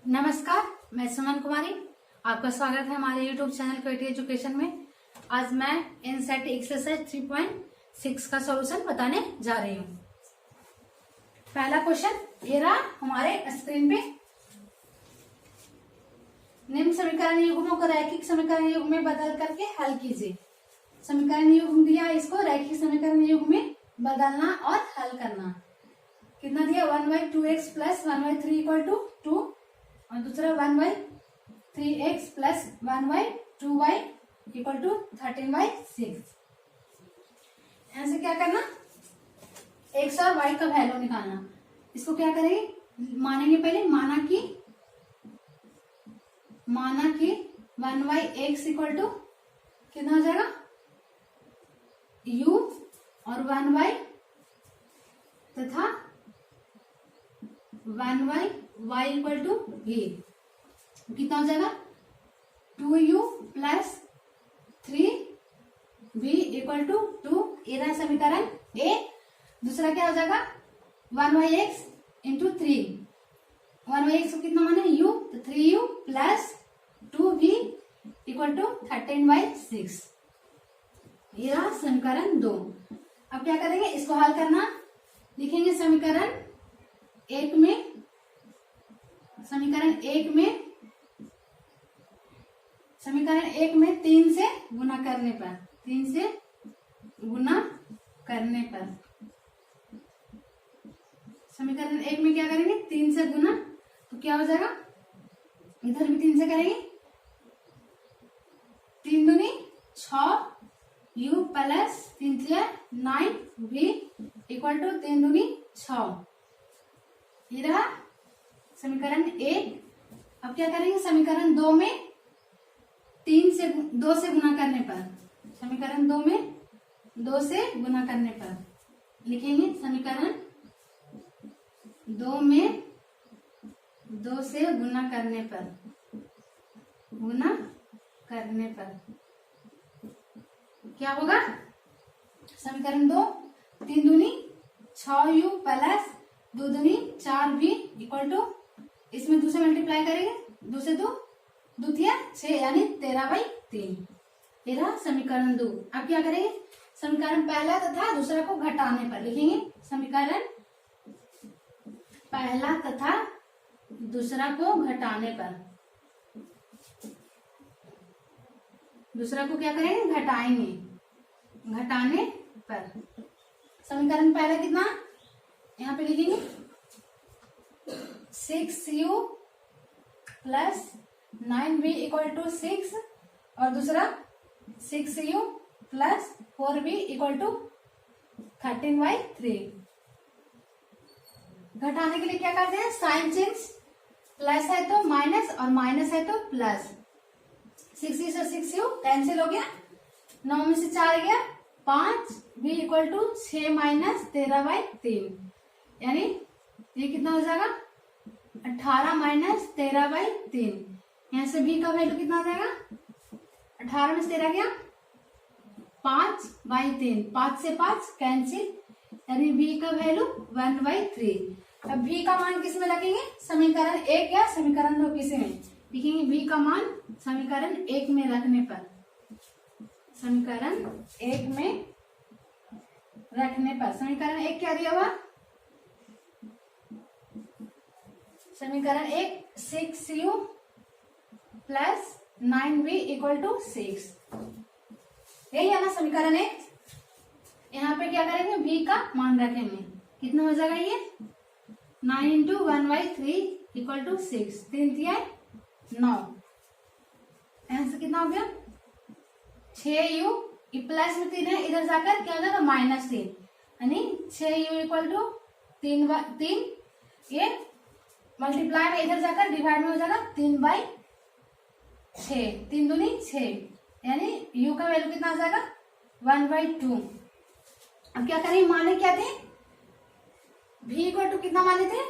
नमस्कार, मैं सुमन कुमारी। आपका स्वागत है हमारे YouTube चैनल क्वेटी एजुकेशन में। आज मैं एनसीईआरटी एक्सरसाइज 3.6 का सॉल्यूशन बताने जा रही हूँ। पहला क्वेश्चन ये रहा हमारे स्क्रीन पे। निम्न समीकरण युग्मों को रैखिक समीकरण युग्म में बदल करके हल कीजिए। समीकरण युग्म दिया, इसको रैखिक समीकरण युग्म में बदलना और हल करना। कितना दिया? 1/2x प्लस 1/3 इक्वल टू 2 और दूसरा 1/3x plus 1/2y equal to 13/6। यहां से क्या करना? x और y का वैल्यू निकालना। इसको क्या करेंगे? मानेंगे पहले, माना कि 1/x इक्वल टू कितना हो जाएगा? u और 1y तथा 1/y इक्वल टू v कितना हो जाएगा? 2u plus 3v equal to 2। ये रहा समीकरण ए। दूसरा क्या हो जाएगा? 1/x into 3। 1/x को कितना माने? u, तो 3u plus 2v equal to 13/6। ये रहा समीकरण 2। अब क्या करेंगे? इसको हल करना। लिखेंगे समीकरण एक में 3 से गुना करने पर, समीकरण एक में क्या करेंगे? 3 से गुना, तो क्या हो जाएगा? इधर भी 3 से करेंगे। 3 दूनी 6 u plus 3 3 9 v equal to 3 दूनी 6। ये रहा समीकरण एक। अब क्या करेंगे? समीकरण 2 में 2 से गुना करने पर, समीकरण 2 में 2 से गुना करने पर लिखेंगे समीकरण 2 में 2 से गुना करने पर क्या होगा? समीकरण 2 3 दूनी 6u प्लस 2 दूनी 4v इक्वल टू, इसमें 2 से मल्टीप्लाई करेंगे, 2 से 2 2 6 यानी 13/3। ये रहा समीकरण 2। अब क्या करेंगे? समीकरण पहला तथा दूसरा को घटाने पर लिखेंगे समीकरण पहला तथा दूसरा को घटाने पर। दूसरा को क्या करेंगे? घटाएंगे, घटाने पर। समीकरण पहला कितना? यहाँ पे लिखेंगे 6u plus 9v equal to 6 और दूसरा 6u plus 4v equal to 13/3। घटाने के लिए क्या करते हैं? साइन चेंज, प्लस है तो माइनस और माइनस है तो प्लस। 6u से 6u कैंसिल हो गया, 9 में से 4 गया 5, v इक्वल टू 6 माइनस 13/3 यानी ये कितना हो जाएगा? 18 माइनस 13/3। यहाँ से v का वैल्यू कितना आ जाएगा? 18 में से 13 गया 5/3, 5 से 5 कैंसिल यानी v का वैल्यू 1/3। अब v का मान किस में रखेंगे? समीकरण 1 या समीकरण 2 किस में लिखेंगे? v का मान समीकरण 1 में रखने पर, समीकरण 1 में रखने पर। समीकरण 1 क्या दिया हुआ? समीकरण 1 6u plus 9v equal to 6। यही है ना समीकरण 1। यहाँ पे क्या करेंगे? v का मान रखेंगे। कितना हो जाएगा? ये 9 इंटू 1/3 इक्वल टू 6, 3 3 9। यहाँ से कितना हो गया? 6u प्लस में 3 है, इधर जाकर क्या हो जाएगा? -3 यानी 6u इक्वल टू 3 ये मल्टीप्लाई में इधर जाकर डिवाइड में हो जाएगा 3/6, 3 दूनी 6 यानी u का वैल्यू कितना आ जाएगा? 1/2। अब क्या करेंगे? माने क्या थे? v इक्वल टू कितना माने थे?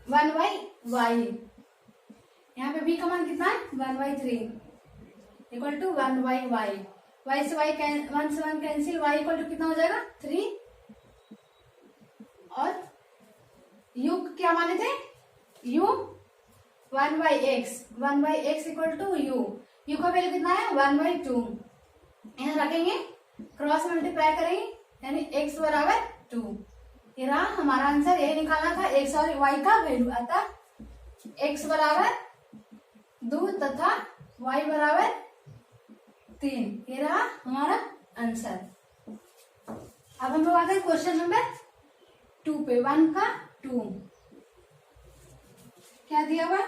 1/y। यहाँ पे v का मान कितना है? 1/3 इक्वल टू 1/y। y से 1 से 1 कैंसिल, y इक्वल टू कितना हो जाएगा? 3 और u क्या माने थे? u 1/x, 1/x equal to u का वैल्यू कितना है 1/2। यहाँ रखेंगे, क्रॉस मल्टीप्लाई करेंगे, यानी x बराबर 2। ये रहा हमारा आंसर। यही निकालना था x और y का वैल्यू। अतः x बराबर 2 तथा y बराबर 3। ये रहा हमारा आंसर। अब हम लोग आते हैं क्वेश्चन नंबर 2 पे। 1 का 2 क्या दिया हुआ,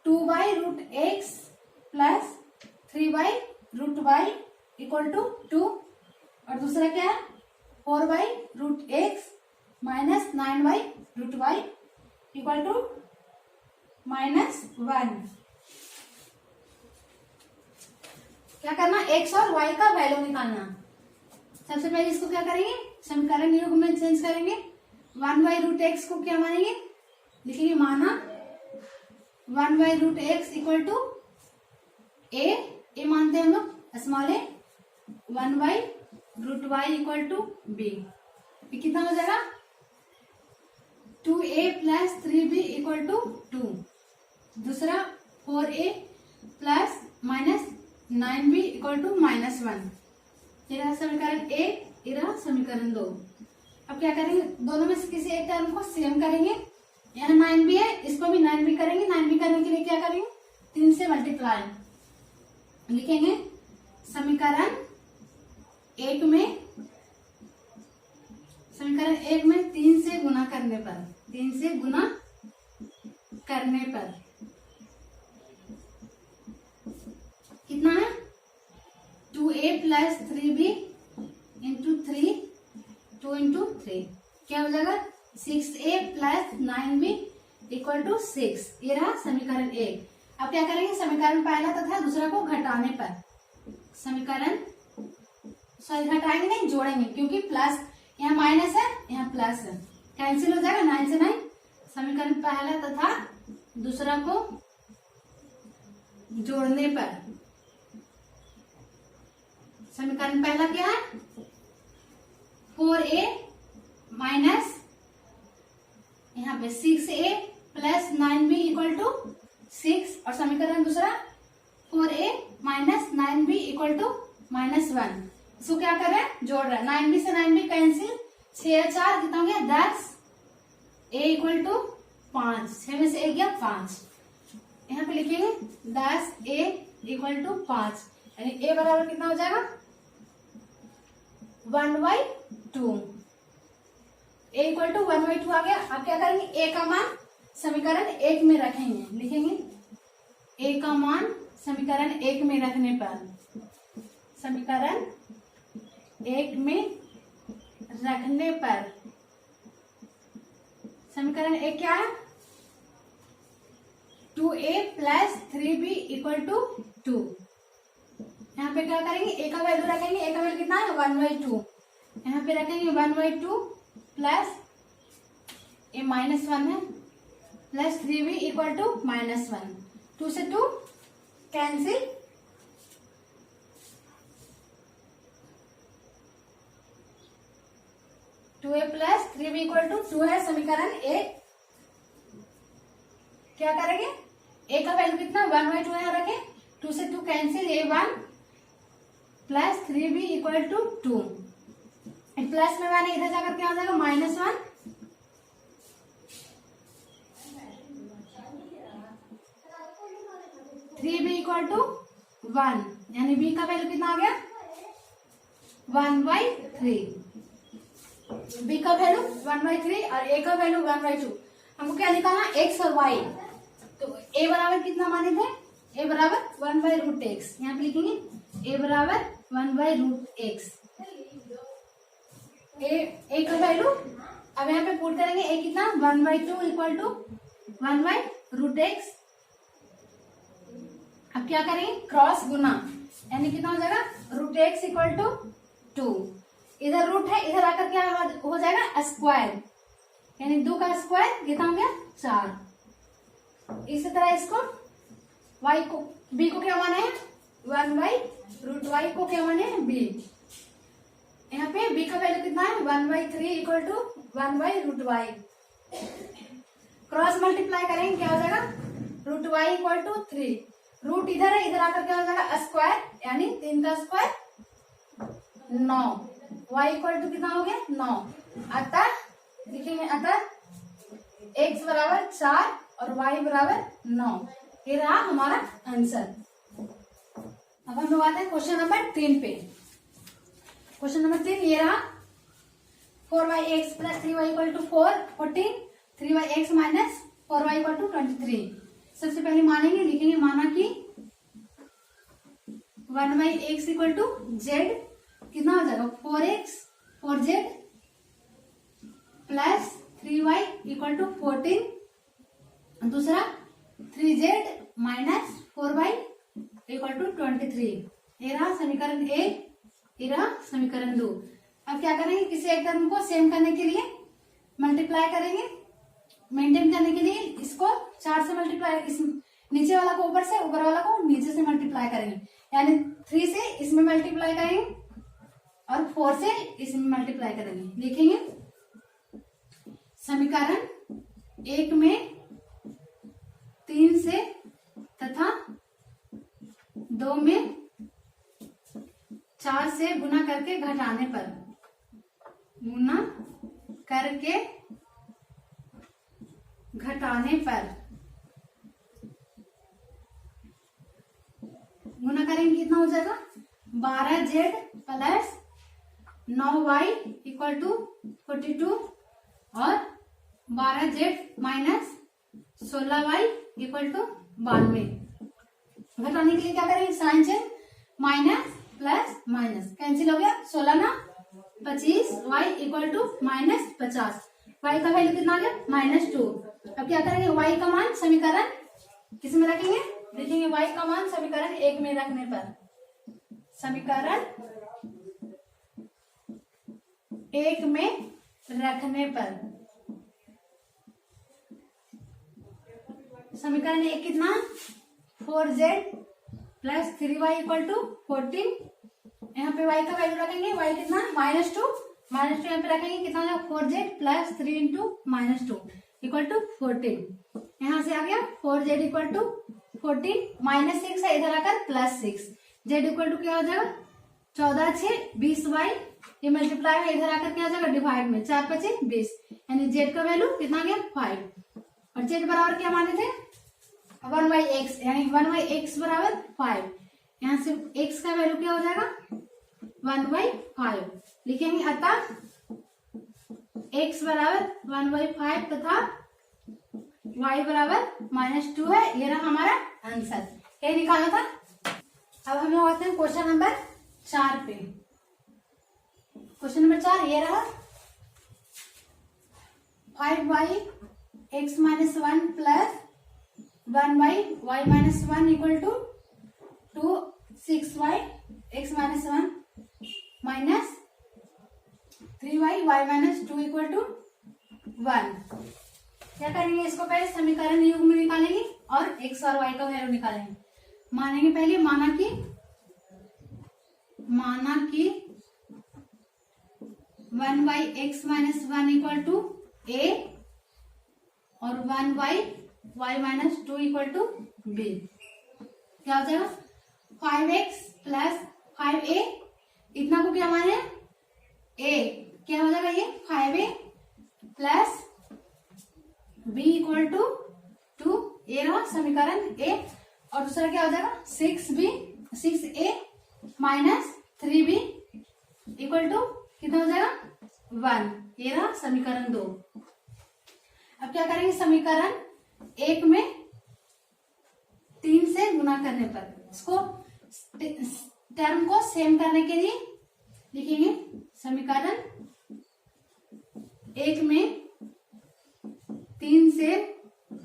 2/√x plus 3/√y equal to 2। और दूसरा क्या है 4/√x minus 9/√y equal to -1। क्या करना, x और y का वैल्यू निकालना। सबसे पहले इसको क्या करेंगे, समीकरण युग्म में चेंज करेंगे। 1/√x को क्या मानेंगे, लिखेंगे माना 1/√x इक्वल टू ए मानते हैं हम लोग, small A. 1/√y equal to b। कितना हो जाएगा 2a plus 3b equal to 2। दूसरा 4a plus minus 9b equal to -1। ये रहा समीकरण ए, ये रहा समीकरण 2। अब क्या करेंगे, दोनों में से किसी एक टर्म को सेम करेंगे। यहाँ 9b है, इसको भी 9b करेंगे। 9b करने के लिए क्या करेंगे, 3 से मल्टीप्लाई लिखेंगे। समीकरण 1 में 3 से गुना करने पर, 3 से गुना करने पर कितना है 2a plus 3b into 3, 2 into 3 क्या हो जाएगा 6a plus 9b equal to 6। ये रहा समीकरण 1। अब क्या करेंगे, समीकरण पहला तथा दूसरा को घटाने पर, समीकरण घटाएंगे नहीं, जोड़ेंगे, क्योंकि प्लस यहाँ माइनस है, यहाँ प्लस है, कैंसिल हो जाएगा 9 से 9। समीकरण पहला तथा दूसरा को जोड़ने पर, समीकरण पहला क्या है 4a माइनस यहाँ पे 6a plus 9b equal to 6। और समीकरण दूसरा 4a minus 9b equal to -1। इसको क्या कर रहे हैं, जोड़ रहे हैं। 9b से 9b कैंसिल, 6 4 कितना हो गया 10। a इक्वल टू 5, 6 में से 1 गया 5। यहाँ पे लिखेंगे 10a इक्वल टू 5, यानी a बराबर कितना हो जाएगा 1/2। a इक्वल टू 1/2 आ गया। अब क्या करेंगे, a का मान समीकरण 1 में रखेंगे, लिखेंगे a का मान समीकरण 1 में रखने पर, समीकरण 1 में रखने पर समीकरण 1 क्या है 2a plus 3b equal to 2। यहाँ पे क्या करेंगे, a का वैल्यू रखेंगे। a का वैल्यू कितना है 1/2। यहाँ पे रखेंगे 1/2 प्लस a -1 है प्लस 3b इक्वल टू -1। 2 से 2 cancel, 2a plus 3b equal to 2 है समीकरण 1। क्या करेंगे, a का वैल्यू कितना 1/2 यहाँ रखें, 2 से 2 cancel, a1 plus 3b equal to 2। Plus में मैंने इधर जाकर क्या हो जाएगा -1। थ्री बी इक्वल टू 1, यानी b का वैल्यू कितना आ गया 1/3। b का वैल्यू 1/3 और a का वैल्यू 1/2। हमको क्या निकालना x और y। तो a बराबर कितना माने थे, a बराबर 1/√x। यहाँ पे लिखेंगे a बराबर 1/√x। a का वैल्यू अब यहाँ पे पुट करेंगे, a कितना 1/2 इक्वल टू 1/√x। अब क्या करेंगे, क्रॉस गुना, यानी कितना हो जाएगा √x इक्वल टू 2। इधर रूट है, इधर आकर क्या हो जाएगा स्क्वायर, यानी 2 का स्क्वायर कितना हो गया 4। इसी तरह इसको y को b को क्या माने हैं 1/√y को क्या माने हैं b। यहाँ पे b का वैल्यू कितना है 1/3 equal to 1/√y। Cross multiply करेंगे क्या हो जाएगा, root Y equal to 3, root इधर है, इधर आकर क्या हो जाएगा स्क्वायर, यानी 3 का स्क्वायर 9, वाई इक्वल टू कितना हो गया 9। अतः लिखेंगे अतः x बराबर 4 और y बराबर 9, ये रहा हमारा आंसर। अब हम लोग आते हैं क्वेश्चन नंबर 3 पे। क्वेश्चन नंबर 3 ये रहा 4y(x + 3y = 4 14 3y(x - 4y = 23। सबसे पहले मानेंगे, लिखेंगे माना कि 1y(x = z कितना हो जाएगा 4x 4z प्लस 3y = 14, दूसरा 3z - 4y = 23। ये रहा समीकरण 1, ये रहा समीकरण 2। अब क्या करेंगे, किसी एक टर्म को सेम करने के लिए मल्टीप्लाई करेंगे, मेंटेन करने के लिए इसको 4 से मल्टीप्लाई, इस नीचे वाला को ऊपर से, ऊपर वाला को नीचे से मल्टीप्लाई करेंगे, यानी 3 से इसमें मल्टीप्लाई करेंगे और 4 से इसमें मल्टीप्लाई करेंगे। लिखेंगे समीकरण 1 में 3 से तथा 2 में 4 से गुना करके घटाने पर, गुना करके घटाने पर, गुना करेंगे कितना हो जाएगा 12z प्लस 9y = 42 और 12z माइनस 16y = 92। घटाने के लिए क्या करेंगे, sign change, minus plus minus cancel हो गया, 16 ना 25, y = -50, y का वैल्यू कितना आ गया -2। अब क्या करेंगे, y का मान समीकरण किस में रखेंगे, लिखेंगे y का मान समीकरण 1 में रखने पर, समीकरण 1 में रखने पर समीकरण 1 कितना 4z प्लस 3y = 14, यहाँ पे y का वैल्यू रखेंगे, y कितना -2, यहाँ पे रखेंगे कितना हो जाएगा 4z प्लस 3 × -2 = 14। यहाँ से आ गया 4z = 14, -6 है इधर आकर +6, z = क्या हो जाएगा 14 6 20y, ये मल्टीप्लाई है इधर आकर क्या हो जाएगा डिवाइड में, 4 5 20, यानी z का वैल्यू कितना आ गया 5, और z बराबर क्या माने थे 1/x, यानी 1/x बराबर 5, यहाँ से x का वैल्यू क्या हो जाएगा 1/5। लिखेंगे अतः x बराबर 1/5 तथा y बराबर -2 है, ये रहा हमारा आंसर, ये निकाला था। अब हम लोग आते हैं क्वेश्चन नंबर 4 पे। क्वेश्चन नंबर 4 ये रहा 5y(x - 1 plus 1y(y - 1 = 2 6y(x - 1 minus 3y(y - 2 = 1। क्या करेंगे, इसको पहले समीकरण युग्म में निकालेंगे और x और y का वैल्यू निकालेंगे। मानेंगे पहले, माना कि 1y(x - 1 = a और 1y(y - 2 = b। क्या हो जाएगा 5x प्लस 5a, इतना को क्या माने a, क्या हो जाएगा ये 5a प्लस b = 2, ये रहा समीकरण a, और दूसरा क्या हो जाएगा 6a माइनस 3b = कितना हो जाएगा 1, ये रहा समीकरण 2। अब क्या करेंगे, समीकरण 1 में 3 से गुना करने पर, इसको टर्म को सेम करने के लिए लिखेंगे समीकरण 1 में 3 से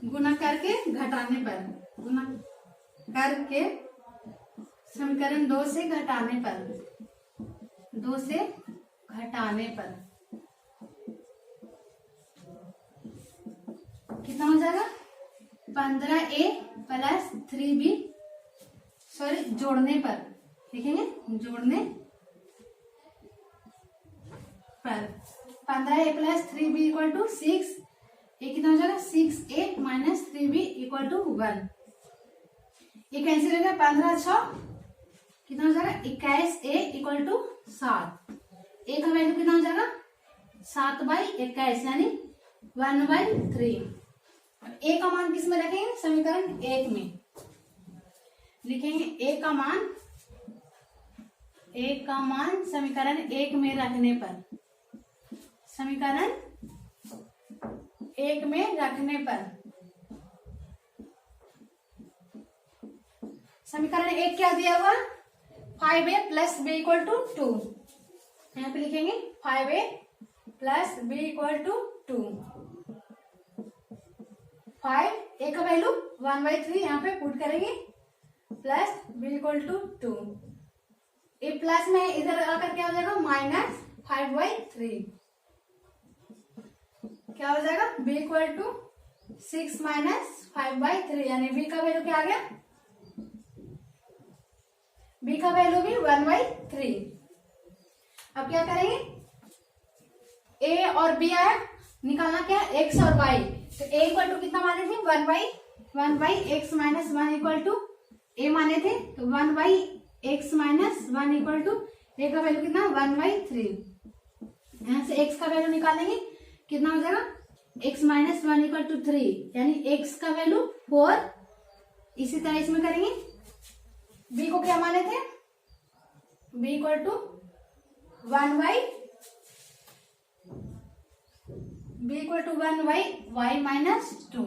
गुना करके घटाने पर, गुना करके समीकरण 2 से घटाने पर, 2 से घटाने पर कितना हो जाएगा 15a प्लस 3b, सॉरी जोड़ने पर, लिखेंगे जोड़ने पर 15a प्लस 3b = 6, ये कितना हो जाएगा 6a इक्वल टू 1। ये कैंसिल हो गया, 15 6 कितना हो जाएगा 21a इक्वल टू 7। ए का वैल्यू कितना हो जाएगा 7/21 यानी 1/3। अब ए का मान किस में रखेंगे, समीकरण 1 में लिखेंगे। ए का मान समीकरण 1 में रखने पर, समीकरण 1 में रखने पर समीकरण 1 क्या दिया हुआ, 5a plus b equal to 2। यहाँ पे लिखेंगे 5a plus b equal to 2। 5a का वैल्यू 1/3 यहाँ पे पुट करेंगे, प्लस b इक्वल टू 2। ये प्लस में इधर आकर क्या हो जाएगा -5/3। क्या हो जाएगा b इक्वल टू 6 - 5/3 यानी b का वैल्यू क्या आ गया, b का वैल्यू भी 1/3। अब क्या करेंगे, a और b आया, निकालना क्या x और y। तो a इक्वल टू कितना माने थे 1/x - 1 इक्वल टू a माने थे, तो 1/x - 1 इक्वल टू a का वैल्यू कितना 1/3। यहाँ से x का वैल्यू निकालेंगे, कितना हो जाएगा x - 1 इक्वल टू 3 यानी x का वैल्यू 4। इसी तरह इसमें करेंगे, b को क्या माने थे, b equal to 1/y -2।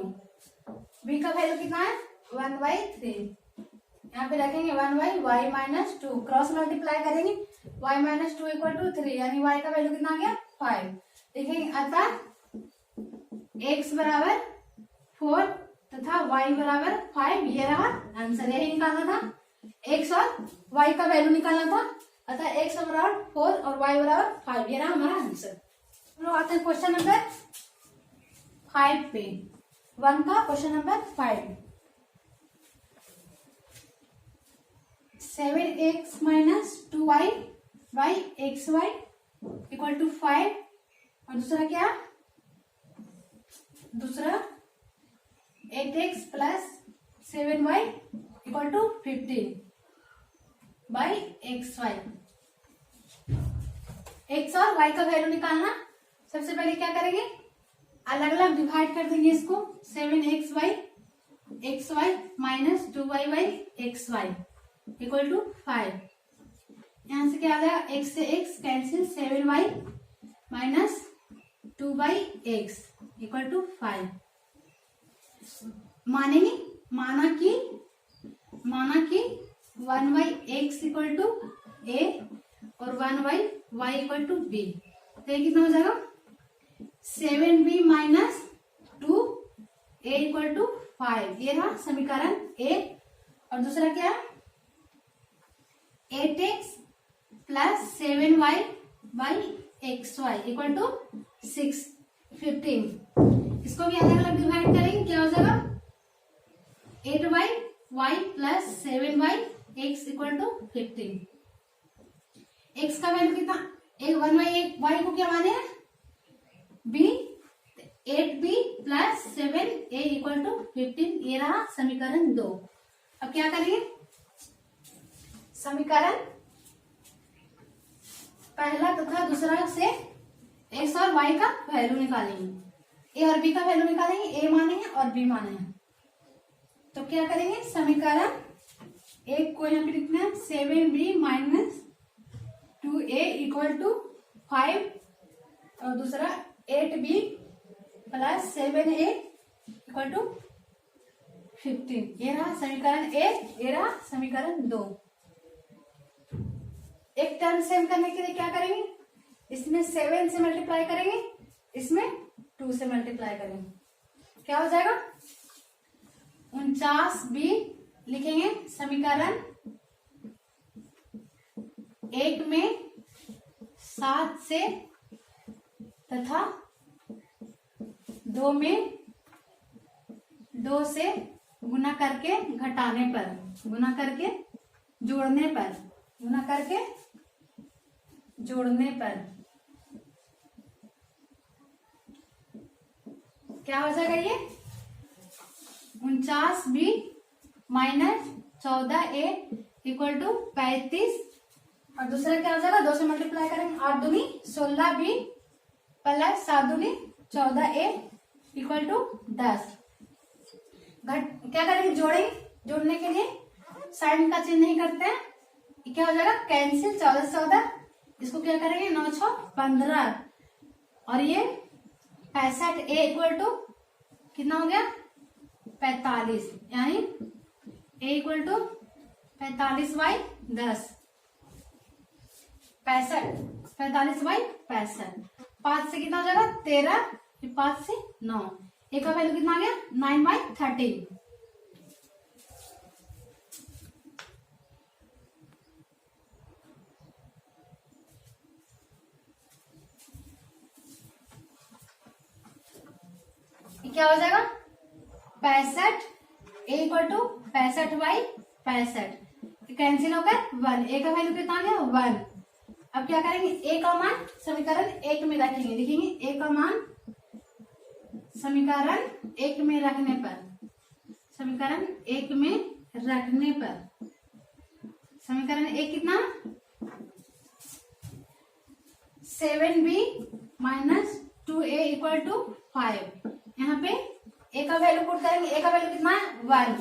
b का वैल्यू कितना है 1/3। यहाँ पे रखेंगे 1/y -2, क्रॉस मल्टीप्लाई करेंगे y -2 इक्वल टू 3 यानी y का वैल्यू कितना आ गया 5। देखेंगे अतः x बराबर 4 तथा y बराबर 5, ये रहा आंसर। यही निकालना था, x और y का वैल्यू निकालना था, अतः x बराबर 4 और y बराबर 5, ये रहा हमारा आंसर। हम लोग आते हैं क्वेश्चन नंबर 5 पे, 1 का question number 5। 7x - 2y by xy equal to 5 और दूसरा क्या, दूसरा 8x plus 7y equal to 15 by xy। x और y का वैल्यू निकालना, सबसे पहले क्या करेंगे, अलग अलग डिवाइड कर देंगे इसको। 7x by xy minus 2y by xy equal to 5। यहां से क्या आ जाएगा, x से x cancel, 7y minus 2/x equal to 5। मानेंगे, माना कि 1/x इक्वल टू a और 1/y इक्वल टू b। तो ये कितना हो जाएगा 7b minus 2a equal to 5। ये रहा समीकरण a। और दूसरा क्या, 8x plus 7y by xy equal to 15। इसको भी अलग अलग डिवाइड करेंगे, क्या हो जाएगा 8y plus 7y equal to 15। x का वैल्यू कितना, 1/y को क्या माने b, 8b plus 7a equal to 15। ये रहा समीकरण 2। अब क्या करेंगे, समीकरण पहला तथा दूसरा से x और y का वैल्यू निकालेंगे। a और b का वैल्यू निकालेंगे, a माने हैं और b माने हैं। तो क्या करेंगे, समीकरण एक को यहाँ पे लिखना है 7b minus 2a equal to 5 और दूसरा 8b plus 7a equal to 15। ये रहा समीकरण 1, ये रहा समीकरण 2। एक टर्म सेम करने के लिए क्या करेंगे, इसमें 7 से मल्टीप्लाई करेंगे, इसमें 2 से मल्टीप्लाई करेंगे, क्या हो जाएगा 49b लिखेंगे। समीकरण 1 में 7 से तथा 2 में 2 से गुना करके घटाने पर, गुना करके जोड़ने पर, गुना करके जोड़ने पर क्या हो जाएगा, ये 49b minus 14a equal to 35। और दूसरा क्या हो जाएगा, 2 से मल्टीप्लाई करेंगे, 8 दूनी 16b प्लस 7 दूनी 14a इक्वल टू 10। क्या करेंगे, जोड़ेंगे। जोड़ने के लिए साइन का चिन्ह नहीं करते हैं, क्या हो जाएगा कैंसिल, 14 से 14, इसको क्या करेंगे 9 6 15 और ये 65a इक्वल टू कितना हो गया 45, यानी a इक्वल टू 45/10, 45/65। 5 से कितना हो जाएगा 13, 5 से 9, a का वैल्यू कितना आ गया 9/13। क्या हो जाएगा 65, a इक्वल टू 65/65, कैंसिल होकर 1, a का वैल्यू कितना आ गया 1। अब क्या करेंगे, a का मान समीकरण 1 में रखेंगे, लिखेंगे a का मान समीकरण 1 में रखने पर, समीकरण 1 में रखने पर, समीकरण 1 कितना 7b minus 2a equal to 5। यहाँ पे a का वैल्यू पुट करेंगे, a का वैल्यू कितना है 1,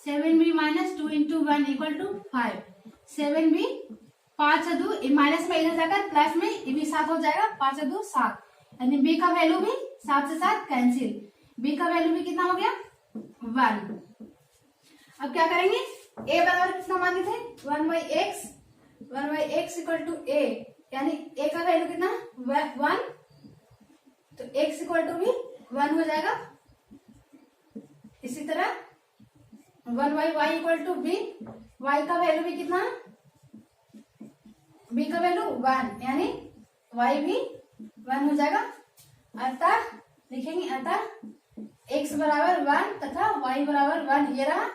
7b minus 2 into 1 equal to 5। 7b 5 2 minus में इधर जाकर प्लस में ये भी 7 हो जाएगा, 5 2 7, यानी b का वैल्यू भी 7 से 7 कैंसिल, b का वैल्यू भी कितना हो गया 1। अब क्या करेंगे, a बराबर कितना माने थे 1/x, 1/x equal to a, यानी a का वैल्यू कितना 1, तो x इक्वल टू भी 1 हो जाएगा। इसी तरह 1/y equal to b, y का वैल्यू भी कितना, b का वैल्यू 1, यानी y भी 1 हो जाएगा। अतः लिखेंगे, अतः x बराबर 1 तथा y बराबर 1, ये रहा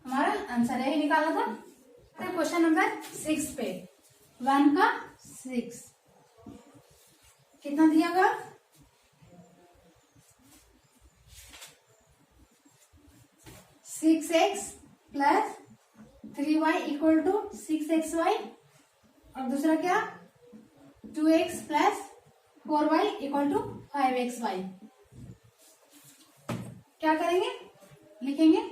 हमारा आंसर, यही निकालना था। क्वेश्चन नंबर 6 पे 1 का 6 कितना दिया होगा 6x plus 3y equal to 6xy, और दूसरा क्या 2x plus 4y equal to 5xy। क्या करेंगे, लिखेंगे,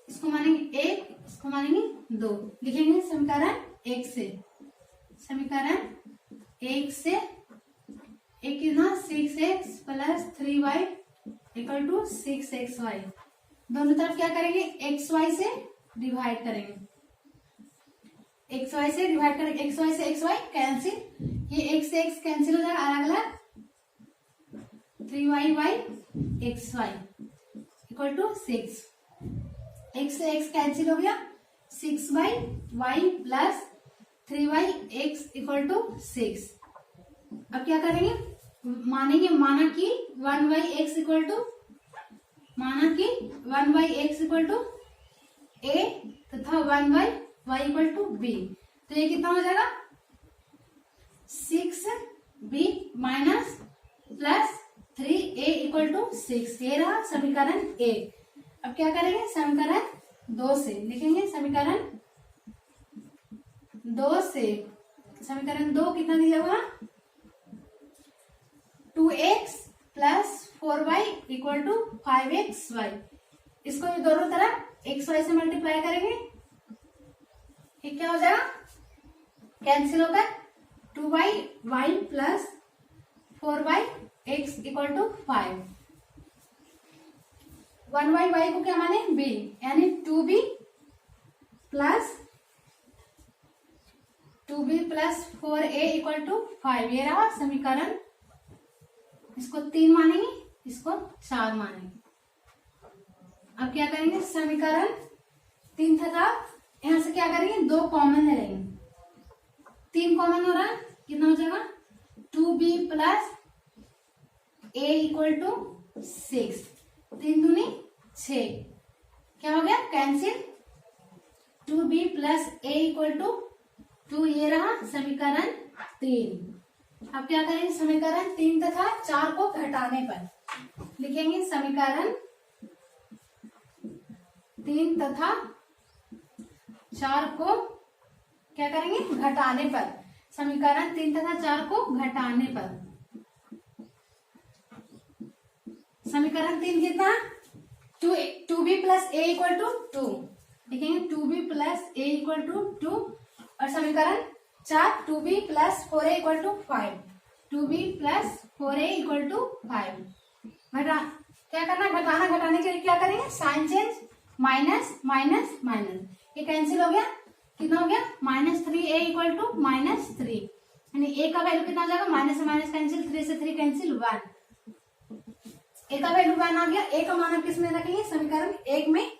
इसको मानेंगे 1, इसको मानेंगे 2, लिखेंगे समीकरण 1 से, समीकरण 1 से एक कितना 6x plus 3y equal to 6xy, दोनों तरफ क्या करेंगे xy से डिवाइड करेंगे, xy से डिवाइड करेंगे, xy से xy कैंसिल, ये x से x कैंसिल हो जाएगा, अलग अलग 3y/xy इक्वल टू 6, x से x कैंसिल हो गया, 6/y plus 3y(x) equal to 6। अब क्या करेंगे, मानेंगे, माना कि 1/x इक्वल टू, माना कि 1/x इक्वल टू a तथा 1/y इक्वल टू b, तो ये कितना हो जाएगा 6b minus plus 3a equal to 6, ये रहा समीकरण a। अब क्या करेंगे, समीकरण 2 से लिखेंगे, समीकरण 2 से, समीकरण 2 कितना दिया हुआ 2x plus 4y equal to 5xy, इसको ये दोनों तरफ xy से मल्टीप्लाई करेंगे, ये क्या हो जाएगा कैंसिल होकर 2y plus 4y(x) equal to 5। 1y को क्या माने b, यानी 2b plus 4a equal to 5, ये रहा समीकरण, इसको 3 मानेंगे, इसको 4 मानेंगे। अब क्या करेंगे, समीकरण 3 तथा यहां से क्या करेंगे 2 कॉमन ले लेंगे, 3 कॉमन हो रहा है, कितना हो जाएगा 2b plus a equal to 6, 3 दूनी 6, क्या हो गया cancel, 2b plus a equal to 2, ये रहा समीकरण 3। अब क्या करेंगे, समीकरण 3 तथा 4 को घटाने पर लिखेंगे, समीकरण 3 तथा 4 को क्या करेंगे, घटाने पर, समीकरण 3 तथा 4 को घटाने पर समीकरण 3 कितना, 2b plus A equal to 2, लिखेंगे 2b plus A equal to 2, और समीकरण 4 2b plus 4a equal to 5, 2b plus 4a equal to 5। घटा क्या करना, घटाना, घटाने के लिए क्या करेंगे, sign change, minus minus minus, ये कैंसिल हो गया, कितना हो गया, -3a इक्वल टू -3, यानी a का वैल्यू कितना हो जाएगा, माइनस से माइनस कैंसिल, 3 से 3 कैंसिल, 1, a का वैल्यू 1 आ गया। a का मान किस में रखेंगे, समीकरण 1 में,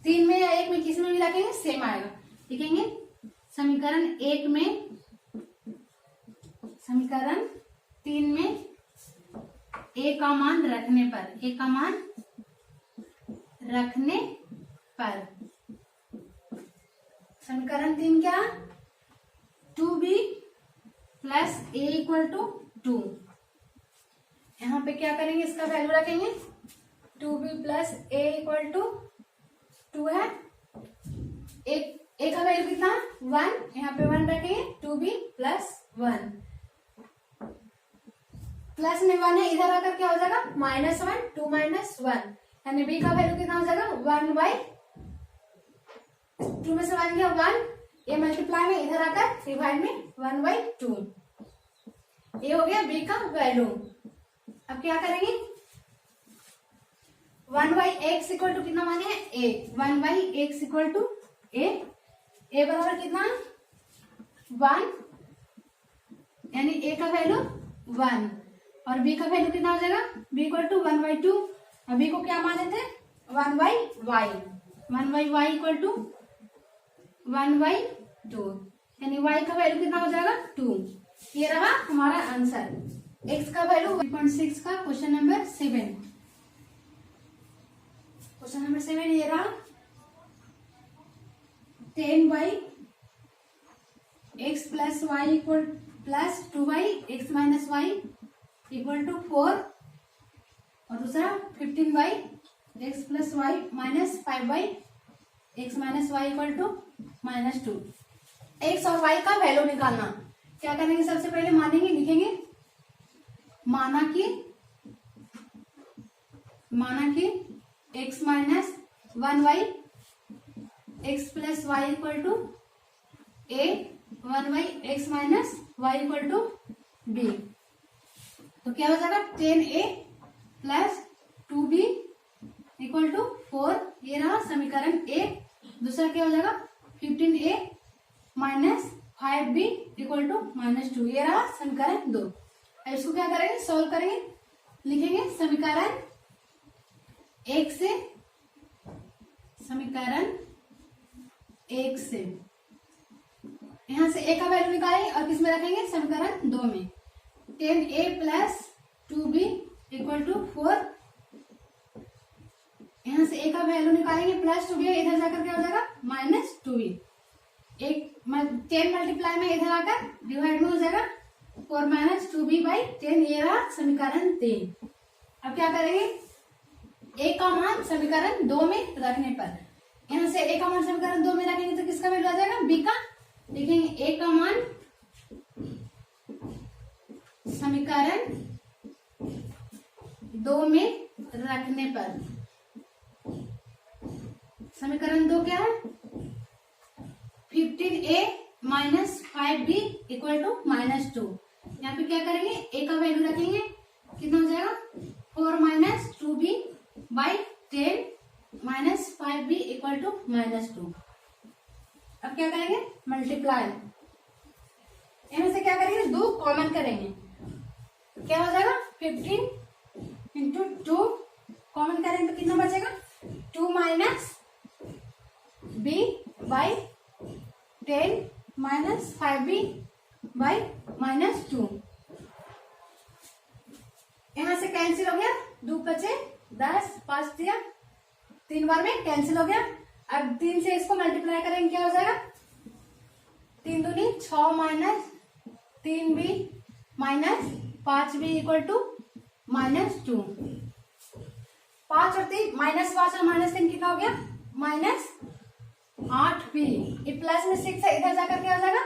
3 में या 1 में, किस में भी रखेंगे, सेम आएगा, लिखेंगे समीकरण 1 में, समीकरण 3 में a का मान रखने पर, a का मान रखने पर, समीकरण 3 क्या, 2b plus A equal to 2, यहाँ पे क्या करेंगे, इसका वैल्यू रखेंगे, 2b plus A equal to 2 है, ए का वैल्यू कितना, 1, यहाँ पे 1 रखेंगे, 2b प्लस 1, प्लस में 1 है, इधर आकर क्या हो जाएगा, -1, 2 माइनस 1, यानी b का वैल्यू कितना हो जाएगा, 1 बाई 2 में से 1 गया 1, ये मल्टीप्लाई में इधर आकर डिवाइड में 1 बाई 2, ये हो गया b का वैल्यू। अब क्या करेंगे, 1 बाई एक्स इक्वल टू कितना माने हैं, a, 1 by X equal to a बराबर कितना, 1, यानी a का वैल्यू 1, और b का वैल्यू कितना हो जाएगा, b इक्वल टू 1 बाई 2, और b को क्या माने थे, 1 by Y, 1 by Y equal to 1 by 2, यानी y का वैल्यू कितना हो जाएगा, 2, ये रहा हमारा आंसर। x का वैल्यू 1.6 का क्वेश्चन नंबर 7, क्वेश्चन नंबर 7 ये रहा, 10 by X plus Y equal plus 2 by X minus Y equal to 4, और दूसरा 15 by X plus Y minus 5 by X minus Y equal to -2। X और Y का value निकालना, क्या करेंगे, सबसे पहले मानेंगे, लिखेंगे माना कि X minus 1 Y X plus Y equal to A, 1 by X minus Y equal to B, तो क्या हो जाएगा, 10a plus 2b equal to 4, ये रहा समीकरण 1। दूसरा क्या हो जाएगा, 15a minus 5b equal to -2, ये रहा समीकरण 2। अब इसको क्या करेंगे, सॉल्व करेंगे, लिखेंगे समीकरण 1 से, समीकरण 1 से यहां से a का वैल्यू निकालेंगे और किस में रखेंगे, समीकरण 2 में, 10a plus 2b equal to 4, यहां से a का वैल्यू निकालेंगे, प्लस 2b, इधर जाकर क्या हो जाएगा, -2b, 10 मल्टीप्लाई में इधर आकर डिवाइड में हो जाएगा 4 माइनस 2b बाई 10, ये रहा समीकरण 3। अब क्या करेंगे, a का मान समीकरण 2 में रखने पर, यहाँ से a का मान समीकरण 2 में रखेंगे तो किसका वैल्यू आ जाएगा, b का, लिखेंगे a का मान समीकरण 2 में रखने पर, समीकरण 2 क्या है, 15a minus 5b equal to -2, यहाँ पे क्या करेंगे, a का वैल्यू रखेंगे, कितना हो जाएगा, 4 minus 2b by 10 minus 5b equal to -2। अब क्या करेंगे, मल्टीप्लाई, यहाँ से क्या करेंगे, 2 कॉमन करेंगे, क्या हो जाएगा, 15 इंटू 2 कॉमन करेंगे तो कितना बचेगा, 2 minus b by 10 minus 5b by -2, यहां से कैंसिल हो गया, 2 बचे 10, 5 दिया, 3 बार में कैंसिल हो गया। अब 3 से इसको मल्टीप्लाई करेंगे, क्या हो जाएगा, 3 दूनी 6 minus 3b minus 5b equal to -2, 5 और 3 -5 और -3 कितना हो गया, माइनस 8b, ये प्लस में 6 है, इधर जाकर क्या हो जाएगा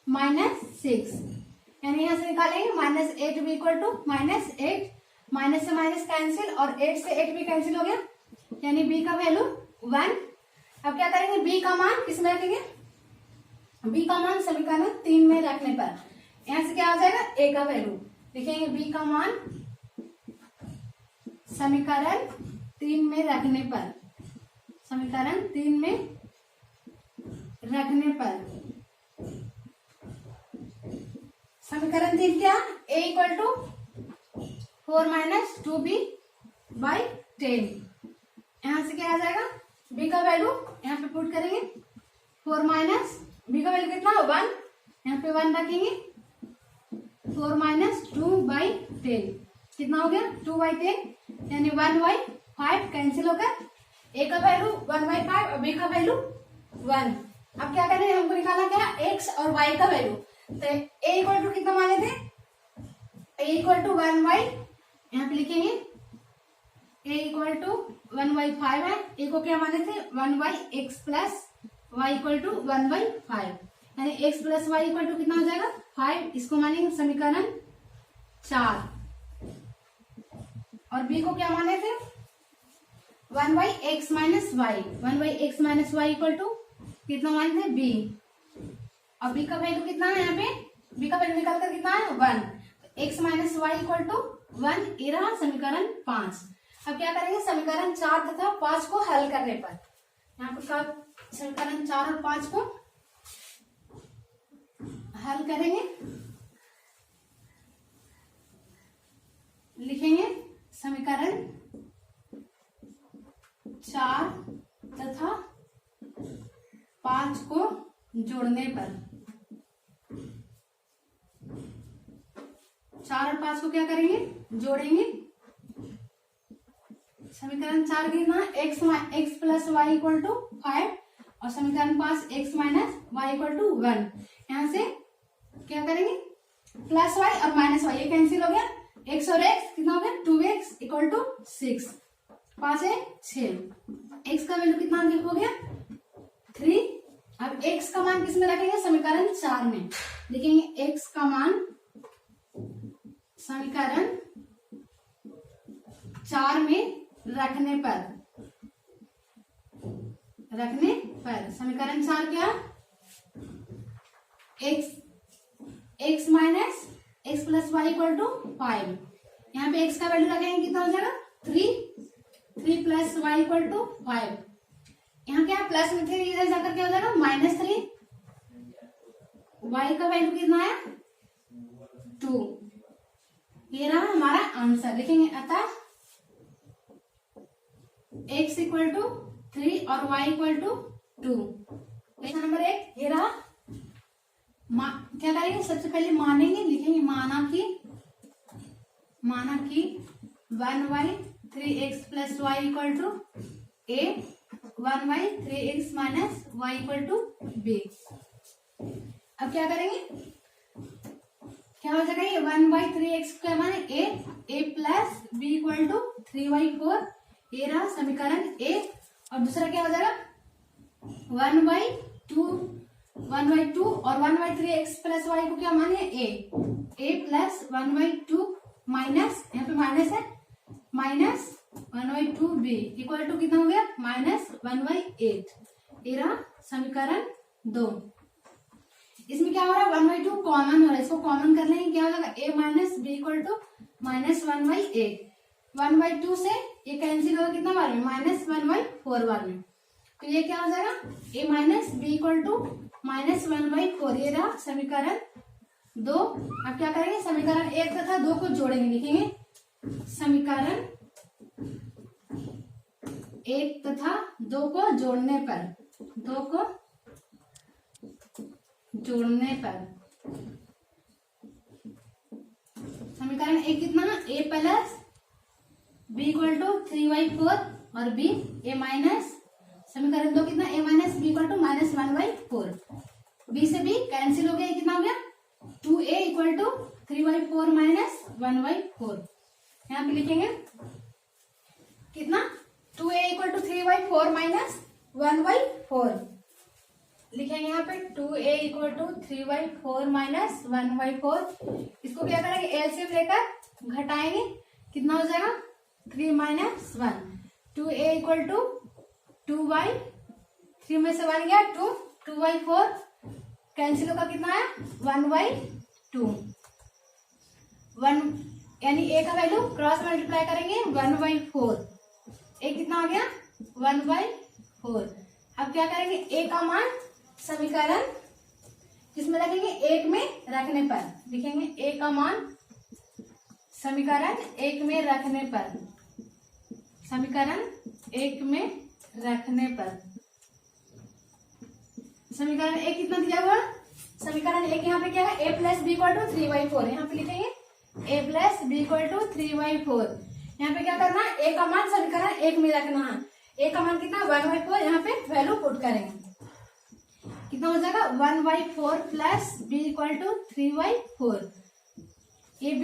-6, यानी यहाँ से निकालेंगे -8b इक्वल टू -8, माइनस से माइनस कैंसिल और 8 से 8b कैंसिल हो गया, यानी b का वैल्यू 1। अब क्या करेंगे, b का मान किसमें रखेंगे, b का मान समीकरण 3 में रखने पर यहाँ से क्या हो जाएगा a का वैल्यू लिखेंगे, b का मान समीकरण 3 में रखने पर, समीकरण 3 में रखने पर समीकरण 3 क्या, a equal to 4 minus 2b by 10, यहाँ से क्या आ जाएगा b का वैल्यू यहाँ पे पुट करेंगे, 4 माइनस b का वैल्यू कितना 1, यहाँ पे 1 रखेंगे, 4 माइनस 2 बाई 10 कितना हो गया 2 बाई 10, यानी 1 बाई 5 कैंसिल होकर a का वैल्यू 1 बाई 5 और b का वैल्यू 1। अब क्या करें, हमको निकालना क्या x और y का वैल्यू, तो a इक्वल टू कितना माने थे, a इक्वल टू 1 बाई, यहाँ पे लिखेंगे a इक्वल टू 1 बाई 5 है, a को क्या माने थे 1 by X plus Y equal to 1 by 5, यानी x plus Y equal to कितना हो जाएगा 5, इसको मानेंगे समीकरण 4। और b को क्या माने थे 1 by X minus Y, 1 by X minus Y equal to कितना माने थे b, और b का वैल्यू कितना है, यहाँ पे b का वैल्यू निकाल कर कितना है 1, तो x minus Y equal to 1, ये रहा समीकरण 5। अब क्या करेंगे, समीकरण 4 तथा 5 को हल करने पर, यहाँ पर कब समीकरण 4 और 5 को हल करेंगे, लिखेंगे समीकरण 4 तथा 5 को जोड़ने पर, 4 और 5 को क्या करेंगे जोड़ेंगे, समीकरण 4 कितना x plus Y equal to 5 और समीकरण 5 x minus Y equal to 1, यहाँ से क्या करेंगे प्लस वाई और माइनस वाई ये कैंसिल हो गया, x और x कितना हो गया 2x इक्वल टू 6, 5 है 6, x का वैल्यू कितना हो गया 3। अब x का मान किसमें रखेंगे, समीकरण 4 में लिखेंगे, x का मान समीकरण 4 में रखने पर समीकरण 4 क्या, x minus X plus Y equal to 5, यहाँ पे x का वैल्यू लगाएंगे कितना हो जाएगा 3 प्लस वाई इक्वल टू 5, यहाँ क्या प्लस में 3 इधर जाकर क्या हो जाएगा -3, y का वैल्यू कितना है 2, ये रहा हमारा आंसर। लिखेंगे अतः x इक्वल टू 3 और y equal to 2, question number 1 ये रहा। क्या करेंगे, सबसे पहले मानेंगे, लिखेंगे माना कि 1 by 3x plus Y equal to a, 1 by 3x minus Y equal to b। अब क्या करेंगे, क्या हो जाएगा ये 1 बाई 3x क्या माने a plus b equal to 3 by 4, ये रहा समीकरण a। और दूसरा क्या हो जाएगा 1 बाई 2 और 1 बाई 3x प्लस वाई को क्या माने a प्लस 1 बाई 2 माइनस, यहाँ पे माइनस है, minus 1 by 2b equal to कितना हो गया -1 बाई 8, ये रहा समीकरण 2। इसमें क्या हो रहा है 1 बाई 2 कॉमन हो रहा है, इसको कॉमन कर लेंगे, क्या हो जाएगा a minus b equal to -1 by 8, 1 by 2 से ये कैंसिल होगा कितना बार में -1 बाई 4 बार में, तो ये क्या हो जाएगा a minus b equal to -1 by 4, ये रहा समीकरण 2। अब क्या करेंगे, समीकरण 1 तथा 2 को जोड़ेंगे, लिखेंगे समीकरण 1 तथा 2 को जोड़ने पर समीकरण 1 कितना a plus b equal to 3/4 और b a माइनस, समीकरण 2 कितना a minus b equal to -1/4, b से b कैंसिल हो गया, कितना हो गया 2a इक्वल टू 3/4 माइनस 1/4, यहाँ पे लिखेंगे कितना 2a इक्वल टू 3/4 माइनस 1/4 लिखेंगे यहाँ पे 2a इक्वल टू 3/4 माइनस 1/4। इसको क्या करेंगे, एलसीएम लेकर घटाएंगे, कितना हो जाएगा 3 माइनस 1। 2a इक्वल टू 2/3 में से 1 गया 2, 2/4 कैंसिल होगा, कितना है 1/2। 1 यानी a का वैल्यू क्रॉस मल्टीप्लाई करेंगे 1/4, a कितना आ गया 1/4। अब क्या करेंगे, a का मान समीकरण किसमें रखेंगे, 1 में रखने पर लिखेंगे, a का मान समीकरण 1 में रखने पर, समीकरण 1 में रखने पर। समीकरण 1 कितना दिया हुआ, समीकरण 1 यहाँ पे क्या है, a plus B equal to 3/4, यहाँ पे लिखेंगे a plus B equal to 3/4। यहाँ पे क्या करना है, a का मान समीकरण 1 में रखना है, a का मान कितना 1/4, यहाँ पे वैल्यू पुट करेंगे, कितना हो जाएगा 1/4 प्लस b इक्वल टू 3/4। ये b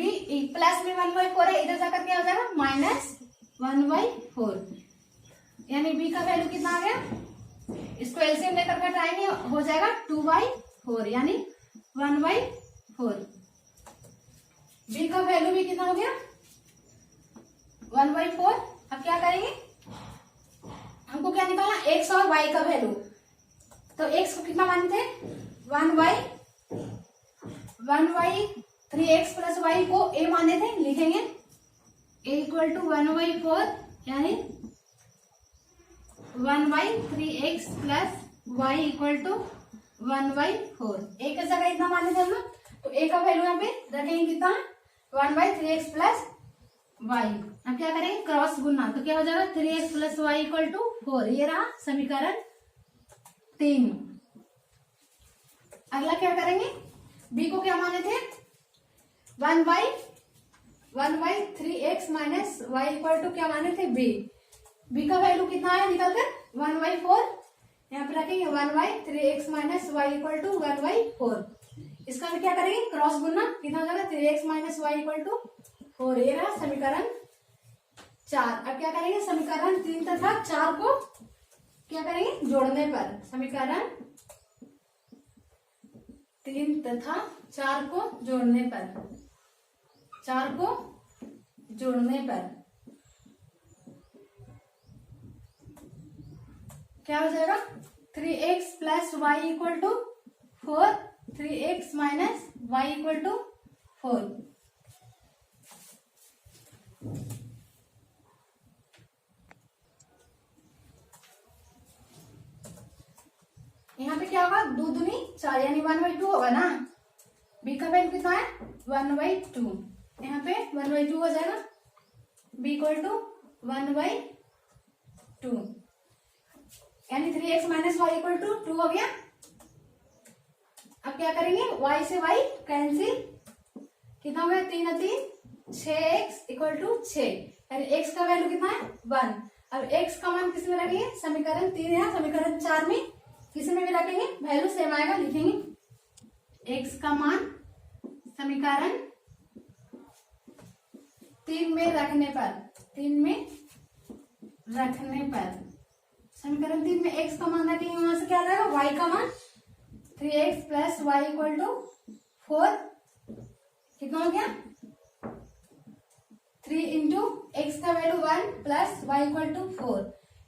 प्लस में 1/4 है, इधर जाकर क्या हो जाएगा माइनस 1/4, यानी b का वैल्यू कितना आ गया, इसको एलसीएम लेकर घटाएंगे, हो जाएगा 2/4 यानी 1/4। b का वैल्यू भी कितना हो गया 1/4। अब क्या करेंगे, हमको क्या निकालना, x और y का वैल्यू। तो x को कितना मानते थे 1/3x प्लस y को a माने थे, लिखेंगे a इक्वल टू 1/4 यानी 1/3x plus y equal to 1/4। a की जगह इतना माने थे हम लोग, तो a का वैल्यू यहाँ पे रखेंगे कितना 1/3x प्लस y। अब क्या करेंगे, क्रॉस गुना, तो क्या हो जाएगा 3x plus y equal to 4। ये रहा समीकरण 3। अगला क्या करेंगे, b को क्या माने थे 1/3x minus y equal to क्या माने थे b का वैल्यू कितना आया निकल कर 1/4, यहाँ पे रखेंगे 1/3x minus y equal to 1/4। इसका भी क्या करेंगे, क्रॉस गुना, कितना हो जाएगा 3x minus y equal to 4। ये रहा समीकरण 4। अब क्या करेंगे, समीकरण 3 तथा 4 को क्या करेंगे जोड़ने पर, समीकरण 3 तथा 4 को जोड़ने पर, 4 को जोड़ने पर क्या हो जाएगा 3x plus Y equal to 4, 3x minus Y equal to 4। यहाँ पे क्या होगा 2 दूनी 4 यानी 1/2 होगा ना। b का वैल्यू कितना है 1/2, यहाँ पे 1/2 हो जाएगा, b इक्वल टू 1/2 यानी 3x minus Y equal to 2 हो गया। अब क्या करेंगे, y से y कैंसिल, कितना हो गया 3 और 3 6x इक्वल टू 6 यानी x का वैल्यू कितना है 1। अब x का मान किस में रखेंगे, समीकरण 3 है, समीकरण 4 में किसी में भी रखेंगे वैल्यू सेम आएगा, लिखेंगे x का मान समीकरण 3 में रखने पर, 3 में रखने पर समीकरण 3 में x का मान रखेंगे, वहां से क्या आ जाएगा y का मान 3x plus Y equal to 4। कितना हो गया 3 इंटू एक्स का value 1 plus Y equal to 4,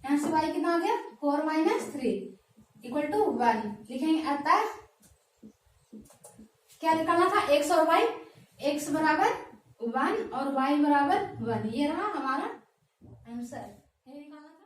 यहाँ से y कितना आ गया 4 माइनस 3 इक्वल टू 1। लिखेंगे अतः क्या निकालना था x और y, x बराबर 1 और y बराबर 1। ये रहा हमारा आंसर, ये निकालना।